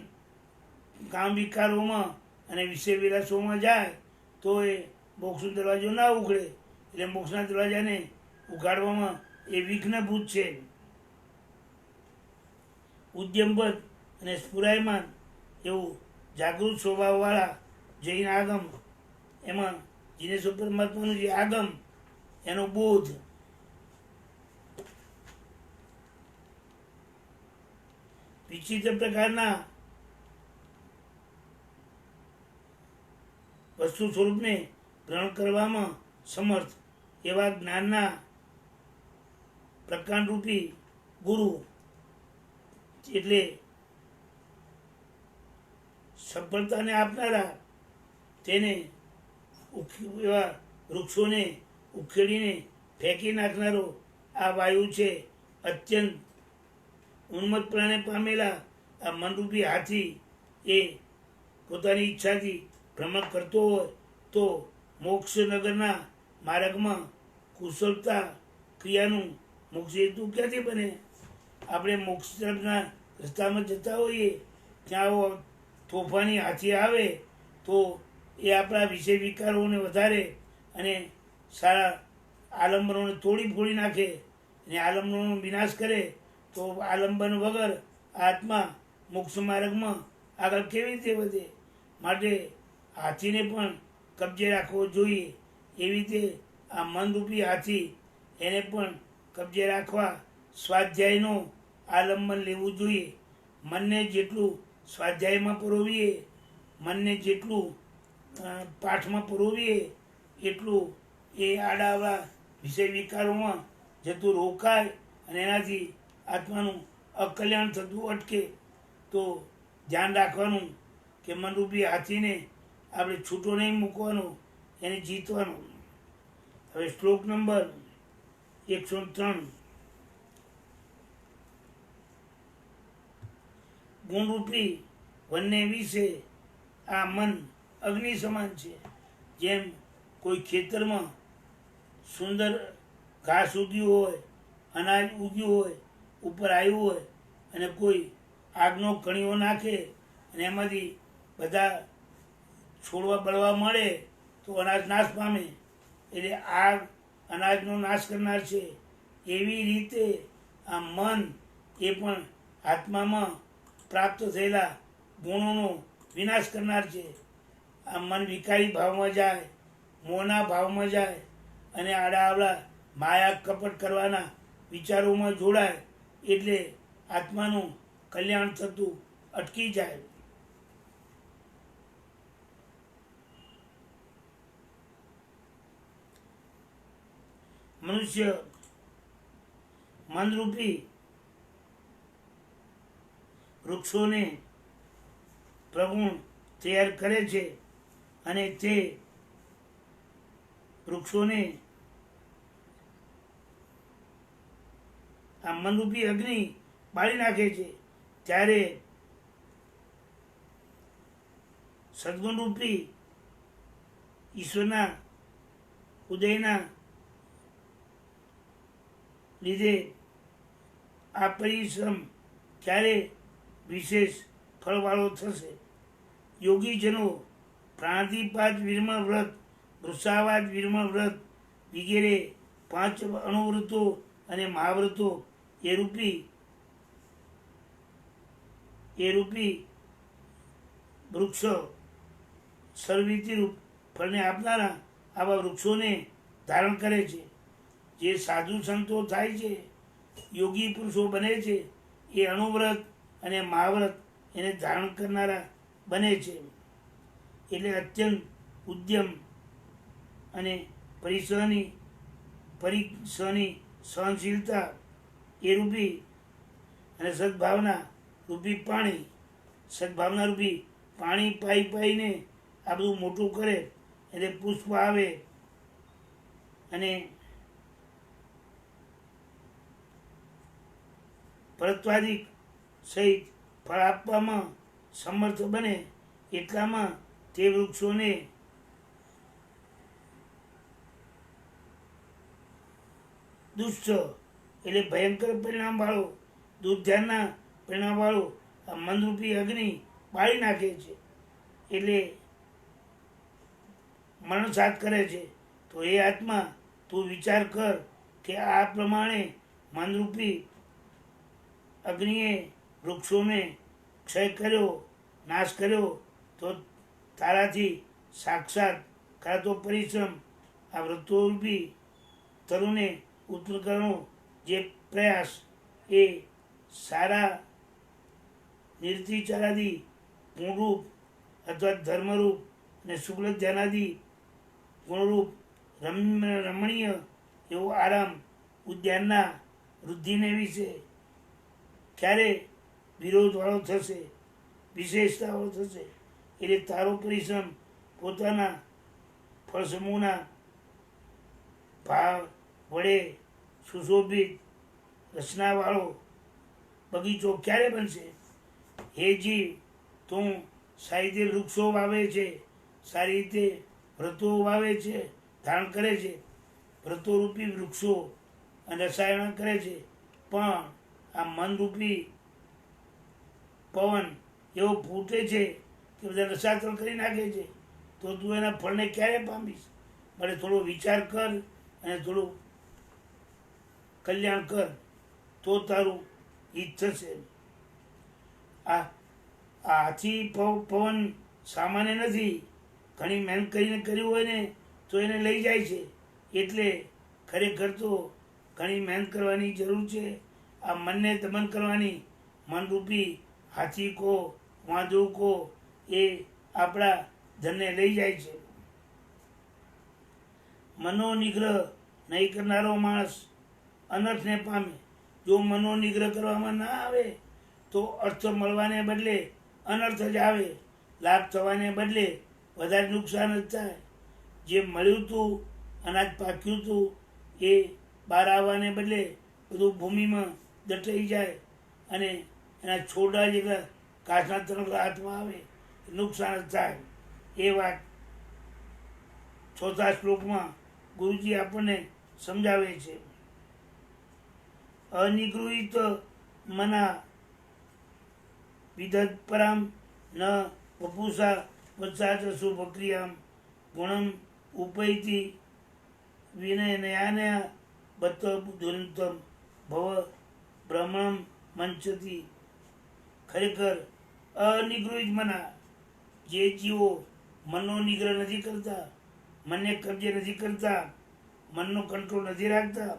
A: કામ વિકારોમાં અને વિષય વિલાસોમાં જાય તો એ મોક્ષનો દરવાજો ના ઉઘડે. એટલે મોક્ષના દરવાજાને ઉઘાડવામાં એ વિઘ્નભૂત છે. ઉદ્યમબદ્ધ અને સ્ફુરાયમાન એવું જાગૃત સ્વભાવવાળા જૈન આગમ, એમાં જીનેશ્વર પરમાત્માનું જે આગમ એનો બોધ, વિચિત્ર પ્રકારના વસ્તુ સ્વરૂપને ગ્રહણ કરવામાં સમર્થ એવા જ્ઞાનના પ્રકાંડરૂપી ગુરુ એટલે સફળતાને આપનારા તેને એવા વૃક્ષોને ઉખેડીને ફેંકી નાખનારો આ વાયુ છે. અત્યંત ઉન્મત્તપણે પામેલા આ મનરૂપી હાથી એ પોતાની ઈચ્છાથી ભ્રમણ કરતો હોય તો મોક્ષનગરના માર્ગમાં કુશળતા ક્રિયાનું મોક્ષ હેતુ ક્યાંથી બને? આપણે મોક્ષ તરફના રસ્તામાં જતા હોઈએ ત્યાં તોફાની હાથી આવે તો એ આપણા વિષય વિકારોને વધારે અને સારા આલંબનોને તોડી ફોડી નાખે અને આલંબનોનો વિનાશ કરે તો આલંબન વગર આત્મા મોક્ષ માર્ગમાં આગળ કેવી રીતે વધે? માટે હાથીને પણ કબજે રાખવો જોઈએ. એવી રીતે આ મનરૂપી હાથી એને પણ કબજે રાખવા સ્વાધ્યાયનો આલંબન લેવું જોઈએ. મનને જેટલું સ્વાધ્યાયમાં પરોવીએ, મનને જેટલું પાઠમાં પરોવીએ એટલું એ આડાવડા વિષય વિકારોમાં જતું રોકાય અને એનાથી આત્માનું અકલ્યાણ થતું અટકે. તો ધ્યાન રાખવાનું કે મનરૂપી હાથીને આપણે છૂટો નહીં મૂકવાનો, એને જીતવાનો. હવે શ્લોક નંબર 103. ગુણરૂપી વનને વિશે આ મન અગ્નિ સમાન છે. જેમ કોઈ ખેતરમાં સુંદર ઘાસ ઉગ્યું હોય, અનાજ ઉગ્યું હોય, ઉપર આવ્યું હોય અને કોઈ આગનો કણીઓ નાખે અને એમાંથી બધા છોડવા બળવા મળે તો અનાજ નાશ પામે. એટલે આગ અનાજનો નાશ કરનાર છે. એવી રીતે આ મન એ પણ આત્મામાં પ્રાપ્ત થયેલા ગુણોનો વિનાશ કરનાર છે. આ મન વિકારી ભાવમાં જાય, મોહના ભાવમાં જાય અને આડાઅવળા માયા કપટ કરવાના વિચારોમાં જોડાય એટલે આત્માનું કલ્યાણ થતું અટકી જાય. મનુષ્ય મનરૂપી વૃક્ષોને પ્રગુણ તૈયાર કરે છે અને તે વૃક્ષોને આ મનરૂપી અગ્નિ બાળી નાખે છે. ત્યારે સદગુણરૂપી ઈશ્વરના ઉદયના લીધે આ પરિશ્રમ ક્યારે વિશેષ ફળવાળો થશે? યોગીજનો પ્રાણાતિપાત વિરમણ વ્રત, વૃષાવાદ વિરમણ વ્રત વગેરે 5 અણુવ્રતો અને મહાવ્રતો એ રૂપી વૃક્ષ સર્વવિધિરૂપ ફળને આપનારા આવા વૃક્ષોને ધારણ કરે છે. જે સાધુ સંતો થાય છે, યોગી પુરુષો બને છે, એ અણુવ્રત અને મહાવ્રત એને ધારણ કરનારા બને છે. એટલે અત્યંત ઉદ્યમ અને પરીક્ષની સહનશીલતા એ રૂપી અને સદભાવના રૂપી પાણી પાઈને આ બધું મોટું કરે એટલે પુષ્પ આવે અને પરત્વાદિક સહિત ફળ આપવામાં સમર્થ બને. એટલામાં તે વૃક્ષોને દુષ્ટ એટલે ભયંકર પરિણામવાળો, દુર્ધ્યાનના પરિણામવાળો આ મનરૂપી અગ્નિ બાળી નાખે છે. એટલે મરણસાત કરે છે. તો એ આત્મા તું વિચાર કર કે આ પ્રમાણે મનરૂપી અગ્નિએ વૃક્ષોને ક્ષય કર્યો, નાશ કર્યો તો તારાથી સાક્ષાત કરાતો પરિશ્રમ આ વ્રતોરૂપી તરુને ઉત્પન્ન કરવાનો જે પ્રયાસ એ સારા નિર્તિચારાદી ગુણરૂપ અથવા ધર્મરૂપ અને શુક્લ ધ્યાનાદિ ગુણરૂપ રમણીય એવો આરામ ઉદ્યાનના વૃદ્ધિને વિશે ક્યારે વિરોધવાળો થશે, વિશેષતાવાળો થશે? એટલે તારો પરિશ્રમ પોતાના ફળસમૂહના ભાવ વડે સુશોભિત રચનાવાળો બગીચો ક્યારે બનશે? હે જીવ, તું સારી રીતે વૃક્ષો વાવે છે, સારી રીતે વ્રતો વાવે છે, ધારણ કરે છે, વ્રતોરૂપી વૃક્ષો અને રસાયણ કરે છે, પણ આ મનરૂપી પવન એવો ફૂટે છે કે બધા રસાતળ કરી નાખે છે, તો તું એના ફળને ક્યારે પામીશ? માટે થોડો વિચાર કર અને થોડું કલ્યાણ કર, તો તારું હિત થશે. આ હાથી પવન સામાન્ય નથી. ઘણી મહેનત કરીને કર્યું હોય ને તો એને લઈ જાય છે. એટલે ખરેખર તો ઘણી મહેનત કરવાની જરૂર છે. આ મનને દમન કરવાની, મનરૂપી હાથી કો વાંદરું કો એ આપણા ધનને લઈ જાય છે. મનોનિગ્રહ નહીં કરનારો માણસ અનર્થને પામે. જો મનોનિગ્રહ કરવામાં ના આવે તો અર્થ મળવાને બદલે અનર્થ જ આવે, લાભ થવાને બદલે વધારે નુકસાન જ થાય. જે મળ્યું હતું, અનાજ પાક્યું હતું, એ બહાર આવવાને બદલે બધું ભૂમિમાં દટાઈ જાય અને એના છોડા જેટલા કાચના તણખલા હાથમાં આવે, નુકસાન જ થાય. એ વાત 4થા શ્લોકમાં ગુરુજી આપણને સમજાવે છે. અનિગૃહિત મના વિદધ પરામ ન વપુષા વત્સાચ શુભક્રિયામ ગુણમ ઉપૈતિ વિનયનયા બત દુરંતમ ભવ ભ્રમણમ મંચતી. ખરેખર અનિગૃહિત મના, જે જીવો મનનો નિગ્રહ નથી કરતા, મનને કબજે નથી કરતા, મનનો કંટ્રોલ નથી રાખતા,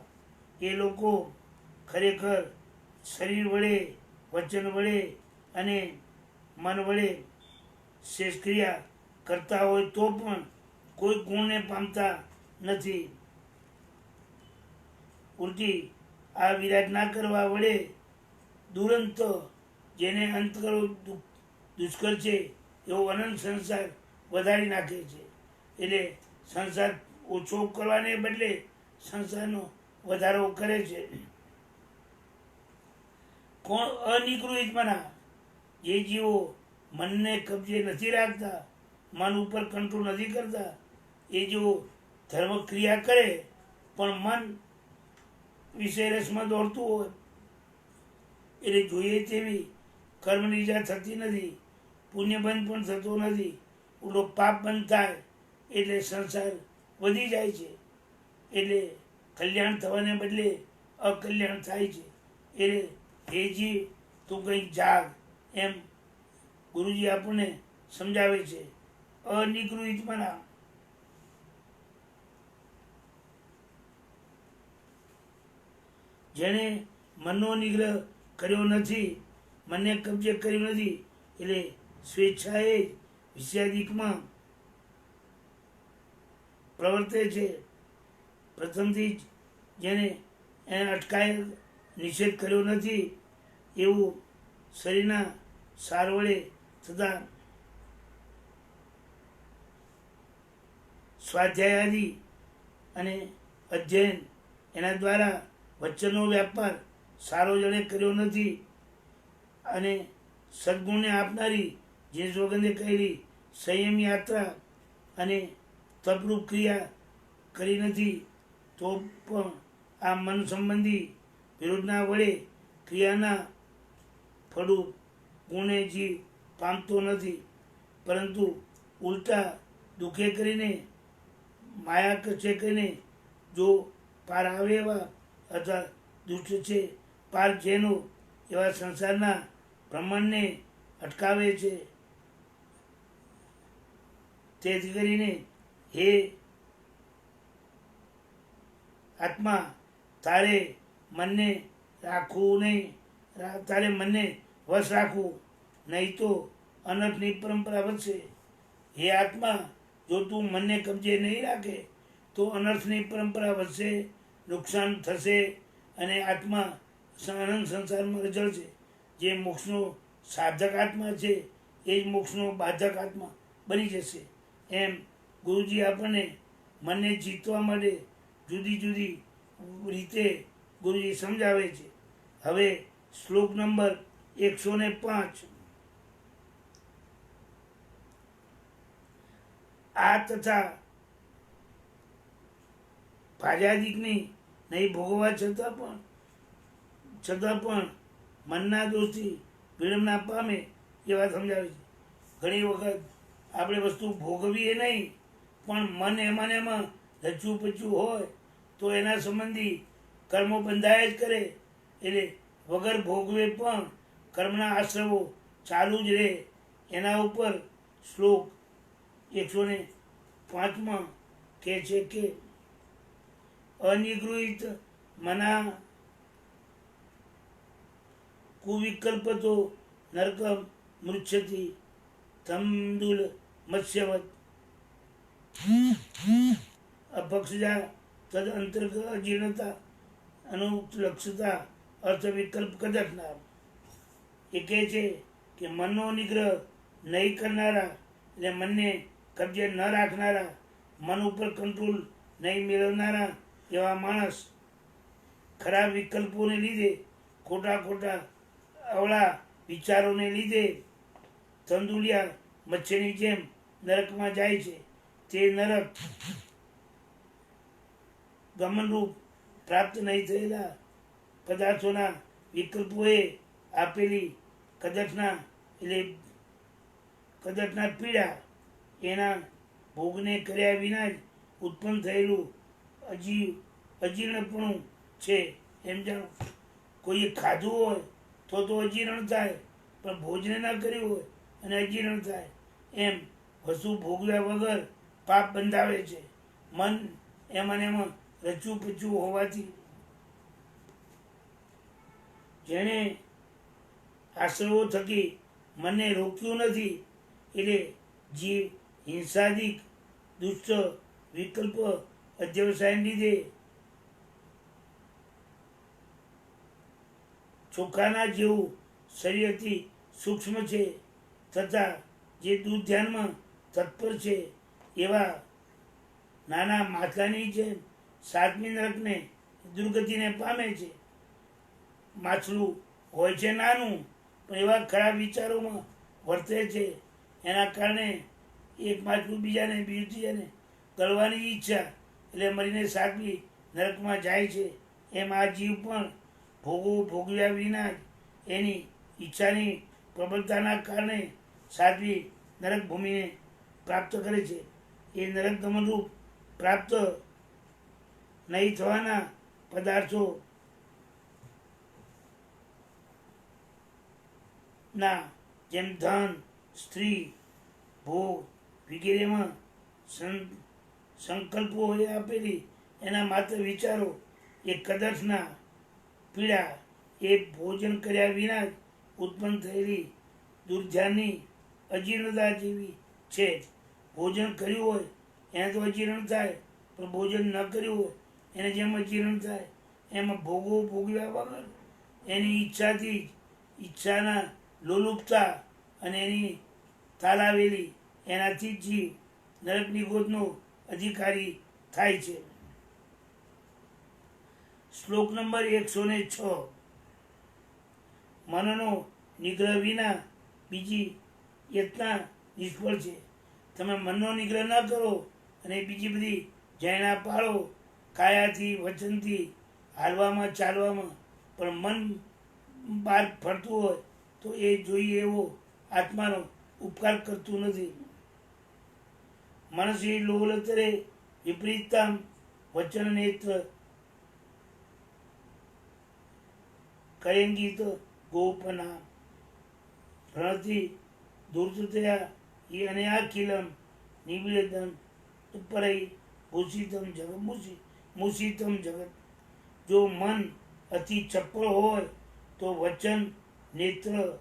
A: એ લોકો ખરેખર શરીર વડે, વચન વડે અને મન વડે શેષ ક્રિયા કરતા હોય તો પણ કોઈ ગુણને પામતા નથી. ઉલટી આ વિરાટ ના કરવા વડે દુરંત, જેને અંત કરવો દુષ્કર છે એવો અનંત સંસાર વધારી નાખે છે. એટલે સંસાર ઓછો કરવાને બદલે સંસારનો વધારો કરે છે. કોણ અનિગૃહિત મના? જે જીવો મનને કબજે નથી રાખતા, મન ઉપર કંટ્રોલ નથી કરતા, એ જેવો ધર્મ ક્રિયા કરે પણ મન વિષય રસમાં દોડતું હોય, એટલે જોઈએ તેવી કર્મની ઈજા થતી નથી, પુણ્યબંધ પણ થતો નથી, ઉલટો પાપ બંધ થાય એટલે સંસાર વધી જાય છે. એટલે કલ્યાણ થવાને બદલે અકલ્યાણ થાય છે. એટલે હે જીવ, તું કંઈક જાગ, એમ ગુરુજી આપણને સમજાવે છે. અનિગૃહિત મના, જેણે મનનો નિગ્રહ કર્યો નથી, મનને કબજે કર્યું નથી, એટલે સ્વેચ્છાએ વિષયાદિકમાં પ્રવર્તે છે. પ્રથમથી જ જેને એને અટકાય નિષેધ કર્યો નથી, એવું શરીરના સાર વડે તથા સ્વાધ્યાય અને અધ્યયન એના દ્વારા વચનનો વ્યાપાર સારો જણે કર્યો નથી, અને સદગુણને આપનારી જે સોગંદે કહેલી સંયમ યાત્રા અને તપરૂપ ક્રિયા કરી નથી, તો પણ આ મન સંબંધી વિરોધના વડે ક્રિયાના ફળું ગુણે જીવ પામતો નથી, પરંતુ ઉલટા દુઃખે કરીને, માયા કચે કરીને જો પાર આવે એવા અથવા દુષ્ટ છે પાર જેનો એવા સંસારના ભ્રમણને અટકાવે છે. તેથી કરીને હે આત્મા, તારે મનને રાખવું નહીં, તારે મનને વશ રાખવું, નહીં તો અનર્થની પરંપરા વધશે. હે આત્મા, જો તું મનને કબજે નહીં રાખે તો અનર્થની પરંપરા વધશે, નુકસાન થશે અને આત્મા અનંત સંસારમાં રજળશે. જે મોક્ષનો સાધક આત્મા છે એ જ મોક્ષનો બાધક આત્મા બની જશે. એમ ગુરુજી આપણને મનને જીતવા માટે જુદી જુદી રીતે ગુરુજી સમજાવે છે. હવે શ્લોક નંબર 105. આ તથા ભાર્યાદિકની નહીં ભોગવવા છતાં પણ મનના દોષથી વિલંબ ના પામે એવા સમજાવે છે. ઘણી વખત આપણે વસ્તુ ભોગવીએ નહીં, પણ મન એમાં ને એમાં રચ્યું પચ્યું હોય તો એના સંબંધી કર્મો બંધાય જ કરે. એટલે વગર ભોગવે પણ કર્મના આશ્રવો ચાલુ જ રહે. એના ઉપર શ્લોક 105 કહે છે કે અનિગૃહિત મના કુવિકલ્પતો નરકમ મૃચ્છતિ તમદુલ મત્સ્યવત અપક્ષજા તદ અંતર્ગ અજીર્ણતા અનુલક્ષતા અર્થ વિકલ્પ કદકના. એ કહે છે કે મનનો નિગ્રહ નહીં કરનારા, એટલે મનને કબજે ન રાખનારા, મન ઉપર કંટ્રોલ નહીં મેળવનારા એવા માણસ ખરાબ વિકલ્પોને લીધે, ખોટા અવળા વિચારોને લીધે તંદુલિયા મચ્છરની જેમ નરકમાં જાય છે. તે નરક ગમનરૂપ પ્રાપ્ત નહીં થયેલા પદાર્થોના વિકલ્પોએ આપેલી કદટના પીડા એના ભોગને કર્યા વિના જ ઉત્પન્ન થયેલું અજીર્ણપણું છે. એમ જાણો, કોઈએ ખાધું હોય તો અજીર્ણ થાય, પણ ભોજન ના કર્યું હોય અને અજીર્ણ થાય. એમ વસ્તુ ભોગવ્યા વગર પાપ બંધાવે છે. મન એમાં એમાં રચ્યું પચ્યું હોવાથી જેણે આશ્રવો થકી મને રોક્યું નથી, એટલે જીવ હિંસાદિક દુષ્ટ વિકલ્પ અધ્યવસાયને લીધે ચોખાના જેવું શરીરથી સૂક્ષ્મ છે, તથા જે દૂધ ધ્યાનમાં તત્પર છે એવા નાના માછલાની જેમ સાતમી નરકને દુર્ગતિને પામે છે. માછલું હોય છે નાનું, પણ એવા ખરાબ વિચારોમાં વર્તે છે. એના કારણે એક માછલું બીજાને ત્રીજાને ગળવાની ઈચ્છા, એટલે મરીને સાતમી નરકમાં જાય છે. એમ આ જીવ પણ ભોગવ્યા વિના જ એની ઈચ્છાની પ્રબળતાના કારણે સાતમી નરક ભૂમિને પ્રાપ્ત કરે છે. એ નરક ગમનરૂપ પ્રાપ્ત નહીં થવાના પદાર્થો ના જેમ ધન, સ્ત્રી, ભોગ વગેરેમાં સંકલ્પો એ આપેલી એના માત્ર વિચારો એ કદર્શના પીડા એ ભોજન કર્યા વિના જ ઉત્પન્ન થયેલી દુર્ધ્યાનની અજીર્ણતા જેવી છે. ભોજન કર્યું હોય એને તો અજીર્ણ થાય, પણ ભોજન ન કર્યું હોય એને જેમ અજીર્ણ થાય, એમાં ભોગવ્યા વગર એની ઈચ્છાના લોલુપતા અને એની તાલાવેલી એનાથી જીવ નરકની ગોદનો અધિકારી થાય છે. શ્લોક નંબર 106. મનનો નિગ્રહ વિના બીજી યત્ના નિષ્ફળ છે. તમે મનનો નિગ્રહ ન કરો અને બીજી બધી જૈના પાળો કાયાથી વચનથી હાલવામાં ચાલવામાં, પણ મન બહાર ફરતું હોય તો એ જોઈએ એવો આત્માનો ઉપકાર કરતું નથી. મનસી લોલતરે વિપરીતતામ વચન નેત્ર કરેંગી તો ગોપના ભ્રણતિ દૂરતયા એ અને આ કિલમ નિવેદન ઉપરઈ મૂષિતમ જગત. જો મન અતિ ચપળ હોય તો વચન, નેત્ર,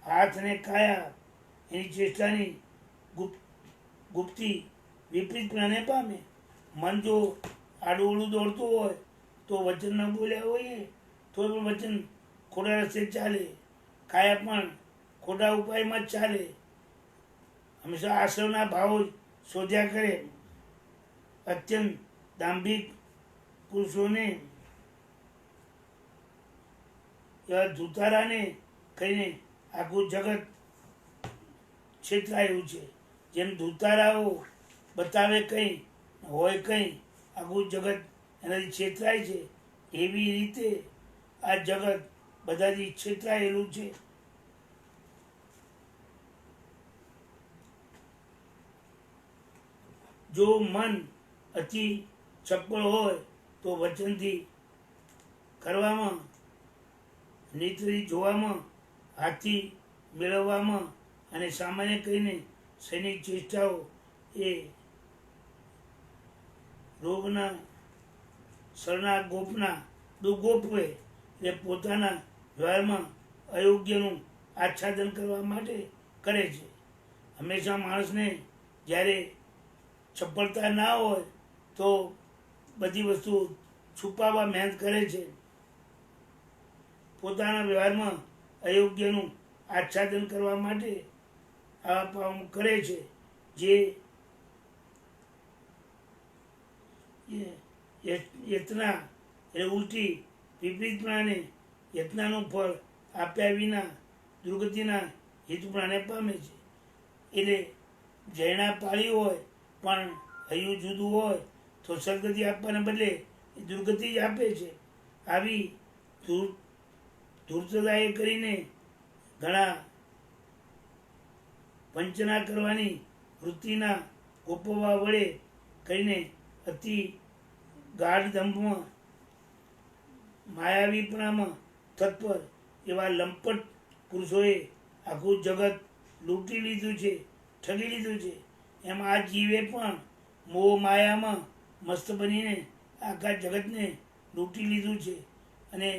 A: હાથ અને કાયા એની ચેષ્ટાની ગુપ્તી વિપરીતપણાને પામે. મન જો આડું દોડતું હોય તો વચન ન બોલ્યા હોઈએ તો પણ વચન ખોટા રસ્તે ચાલે, કાયા પણ ખોટા ઉપાયમાં જ ચાલે. હંમેશા આશ્રમના ભાવો શોધ્યા કરે. અત્યંત દાંભિક પુરુષોને એવા ધુતારાને કહીને આખું જગત છેતરાયું છે. જેમ ધુતારાઓ બતાવે કંઈ હોય કંઈ, આખું જગત એનાથી છેતરાય છે, એવી રીતે આ જગત બધાથી છેતરાયેલું છે. જો મન અતિ ચપળ હોય તો વચનથી કરવામાં, નેત્રથી જોવામાં, હાથથી મેળવવામાં અને સામાન્ય કહીને સૈનિક ચેષ્ટાઓ એ રોગના સરના ગોપના દુગોપવે એટલે પોતાના વ્યવહારમાં અયોગ્યનું આચ્છાદન કરવા માટે કરે છે. હંમેશા માણસને જ્યારે ચપળતા ના હોય તો બધી વસ્તુ છુપાવવા મહેનત કરે છે. પોતાના વ્યવહારમાં અયોગ્યનું આચ્છાદન કરવા માટે આવા કામ કરે છે. જે યત્ના એટલે ઉલટી વિપરીતપણાને યત્નાનું ફળ આપ્યા વિના દુર્ગતિના હેતુપણાને પામે છે. એટલે જૈણા પાળી હોય પણ હૈયું જુદું હોય તો સદગતિ આપવાને બદલે એ દુર્ગતિ જ આપે છે. આવી ધૂર્તતાએ કરીને ઘણા વંચના કરવાની વૃત્તિના ગોપવા વડે કરીને અતિ ગાઢ દંભમાં માયાવીપણામાં તત્પર એવા લંપટ પુરુષોએ આખું જગત લૂંટી લીધું છે, ઠગી લીધું છે. એમ આ જીવે પણ મોહ માયામાં મસ્ત બનીને આખા જગતને લૂંટી લીધું છે અને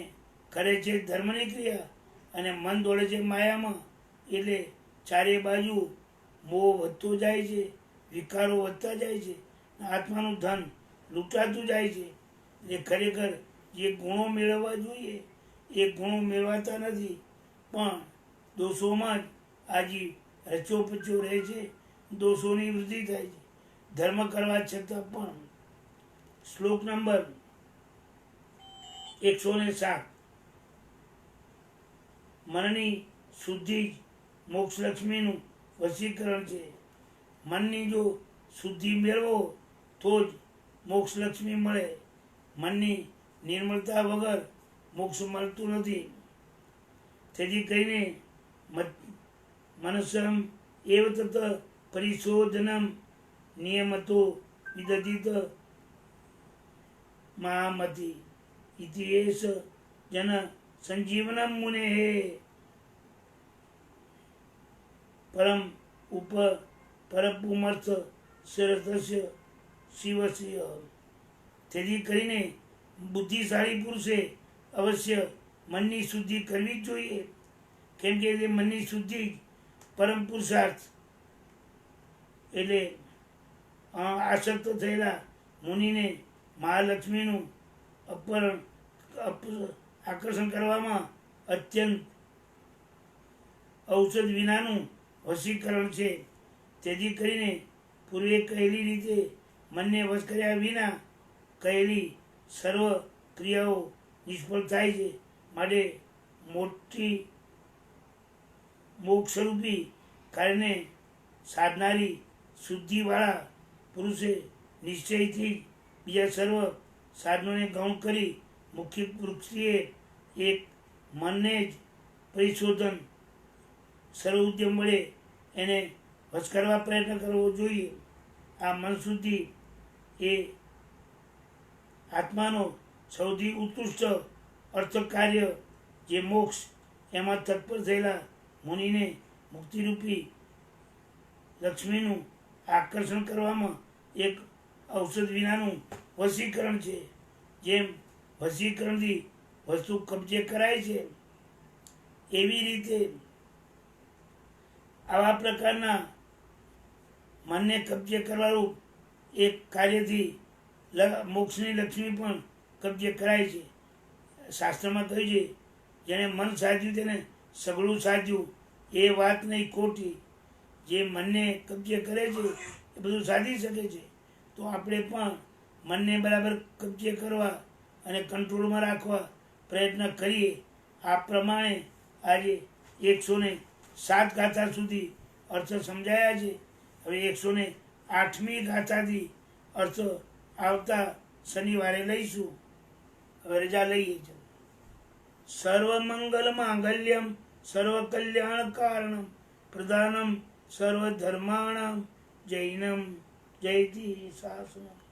A: કરે છે ધર્મની ક્રિયા અને મન દોડે છે માયામાં. એટલે ચારે બાજુ મોહ વધતો જાય છે, વિકારો વધતા જાય છે, આત્માનું ધન લૂંટાતું જાય છે. એટલે ખરેખર જે ગુણો મેળવવા જોઈએ એ ગુણો મેળવાતા નથી, પણ દોષોમાં જ આજી રચોપચો રહે છે. દોષોની વૃદ્ધિ થાય છે ધર્મ કરવા છતાં પણ. શ્લોક નંબર 107. મનની શુદ્ધિ જ મોક્ષલક્ષ્મીનું વશીકરણ છે. મનની જો શુદ્ધિ મેળવો તો જ મોક્ષલક્ષ્મી મળે. મનની નિર્મળતા વગર મોક્ષ મળતું નથી. તેથી કહીને મનસમ એવ તત પરિશોધનમ નિયમતો વિદધિત મહામતિ ઇતિએસ જન સંજીવનમ મુને પરમ પરપુમર્થ શરતસ્ય શિવસ્ય. તેથી કરીને બુદ્ધિશાળી પુરુષે અવશ્ય મનની શુદ્ધિ કરવી જ જોઈએ, કેમ કે તે મનની શુદ્ધિ પરમ પુરુષાર્થ. એટલે આસક્ત થયેલા મુનિને મહાલક્ષ્મીનું આકર્ષણ કરવામાં અત્યંત ઔષધ વિનાનું વશીકરણ છે. તેથી કરીને પૂર્વે કહેલી રીતે મનને વશ કર્યા વિના કહેલી સર્વ ક્રિયાઓ નિષ્ફળ થાય છે. માટે મોટી મોક્ષરૂપી કાર્યને સાધનારી શુદ્ધિવાળા પુરુષે નિશ્ચયથી બીજા સર્વ સાધનોને ગૌણ કરી મુખ્ય વૃક્ષીએ એક મનને જ પરિશોધન સર્વ ઉદ્યમ વડે એને વશ કરવા પ્રયત્ન કરવો જોઈએ. આ મનશુદ્ધિ એ આત્માનો સૌથી ઉત્કૃષ્ટ અર્થ કાર્ય જે મોક્ષ એમાં તત્પર થયેલા મુનિને મુક્તિરૂપી લક્ષ્મીનું આકર્ષણ કરવામાં એક ઔષધ વિનાનું વશીકરણ છે. જેમ વશીકરણથી વસ્તુ કબજે કરાય છે, એવી રીતે આવા પ્રકારના મનને કબજે કરવાનું એક કાર્યથી મોક્ષની લક્ષ્મી પણ કબજે કરાય છે. શાસ્ત્રમાં કહ્યું છે જેણે મન સાધ્યું તેને સગળું સાધ્યું. એ વાત નહીં ખોટી. જે મનને કબજે કરે છે એ બધું સાધી શકે છે. તો આપણે પણ મનને બરાબર કબજે કરવા અને કંટ્રોલમાં રાખવા પ્રયત્ન કરીએ. આ પ્રમાણે આજે 107 ગાથા સુધી અર્થ સમજાયા છે. હવે 108મી ગાથાથી અર્થ આવતા શનિવારે લઈશું. હવે રજા લઈએ. સર્વમંગલ માંગલ્યમ સર્વકલ્યાણ કારણમ પ્રધાનમ સર્વધર્માણમ જૈનમ જયતિ શાસનમ.